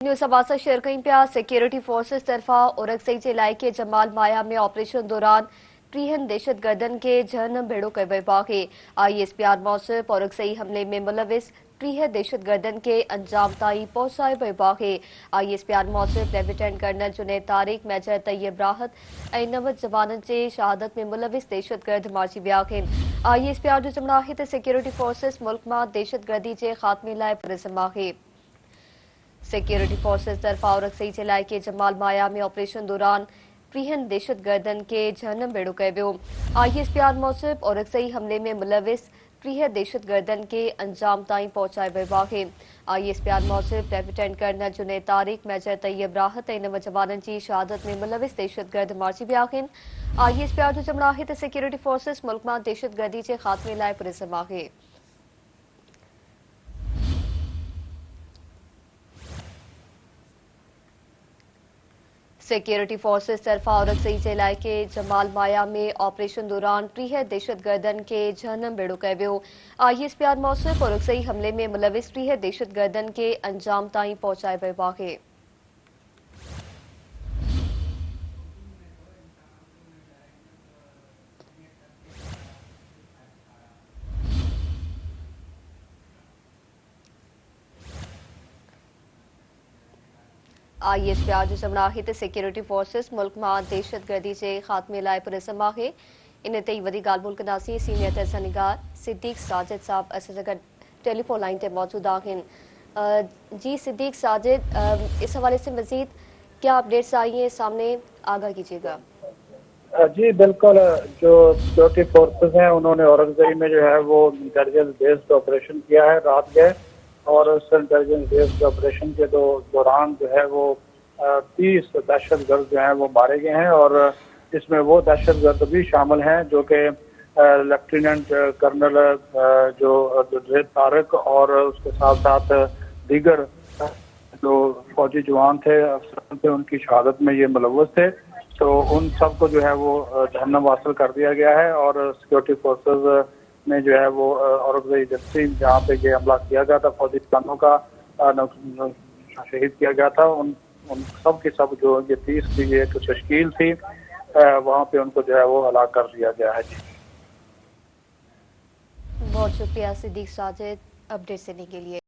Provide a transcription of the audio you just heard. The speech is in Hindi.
न्यूज़ अबासा शेयर कहीं पिया सिक्योरिटी फोर्सेस तरफा औरंगज़ई जे इलाइक़े जमाल माया में ऑपरेशन दौरान 30 दहशतगर्दन के जन भेड़ो कयो वियो आहे। ISPR मौसूब औरंगज़ई हमले में मुलविस 30 दहशतगर्दन के अंजाम ताईं पहुंचायो वियो आहे। ISPR मौसूब lieutenant colonel Junaid Tariq, major Tayyab Rahat ऐं 9 जवाननि जे शहादत में मुलविस दहशतगर्द मारिजी विया आहिनि। ISPR जो चवणु आहे त सिक्योरिटी फोर्सेस मुल्क मां दहशतगर्दी जे ख़ात्मे लाइ पुरज़म आहे। सिक्योरिटी फोर्सेस तरफा औरंगज़ई जे इलाइक़े जमाल माया में ऑपरेशन दौरान 30 दहशतगर्दन के जहनम बेड़ो कयो वियो। ISPR मौसूब औरंगज़ई हमले में मुलविस 30 दहशतगर्दन के अंजाम ताईं पहुंचायो वियो आहे। ISPR मौसूब lieutenant colonel Junaid Tariq, major Tayyab Rahat ऐं 9 जवाननि जी शहादत में मुलविस दहशतगर्द मारिजी विया आहिनि। ISPR जो चवणु आहे त सिक्योरिटी फोर्सेस मुल्क मां दहशतगर्दी जे ख़ात्मे लाइ पुरज़म आहे। सिक्योरिटी फोर्सेस तरफा औरंगज़ई जे इलाइक़े जमाल माया में ऑपरेशन दौरान 30 दहशतगर्दन के जहनम बेड़ो कयो वियो। ISPR मौसूब औरंगज़ई हमले में मुलविस 30 दहशतगर्दन के अंजाम ताईं पहुंचायो वियो आहे। ISPR जो चवणु आहे त सिक्योरिटी फोर्सेस मुल्क मां दहशतगर्दी जे ख़ात्मे लाइ पुरज़म आहे। इन ते वधीक ॻाल्हि ॿोल कंदासीं। सीनियर तहसीलदार सिद्दीक साजिद साहब असां सां गॾु टेलीफोन लाइन ते मौजूद आहिनि। जी सिद्दीक साजिद, इस हवाले से मजीद क्या अपडेट्स आई हैं सामने, आगाह कीजिएगा। जी बिल्कुल, जो सिक्योरिटी फोर्सेस हैं उन्होंने औरंगज़ई में जो है वो इंटेलिजेंस बेस्ड ऑपरेशन किया है रात गए, और उस इंटेलिजेंस बेस्ड ऑपरेशन के दौरान जो है वो 30 दहशतगर्द जो हैं वो मारे गए हैं, और इसमें वो दहशतगर्द भी शामिल हैं जो कि लेफ्टिनेंट कर्नल जो जुनैद तारिक और उसके साथ साथ दीगर जो फौजी जवान थे, अफसर थे, उनकी शहादत में ये मुलव्वस थे। तो उन सबको जो है वो जहन्नम हासिल कर दिया गया है, और सिक्योरिटी फोर्सेस ने जो है वो औरंगज़ई एजेंसी जहाँ पे ये हमला किया गया था, फौजी जवानों का शहीद किया गया था, उन उन सब की सब जो ये 30 की एक तश्कील थी, वहाँ पे उनको जो है वो हलाक कर दिया गया है। जी बहुत शुक्रिया सिद्दीक साजिद अपडेट देने के लिए।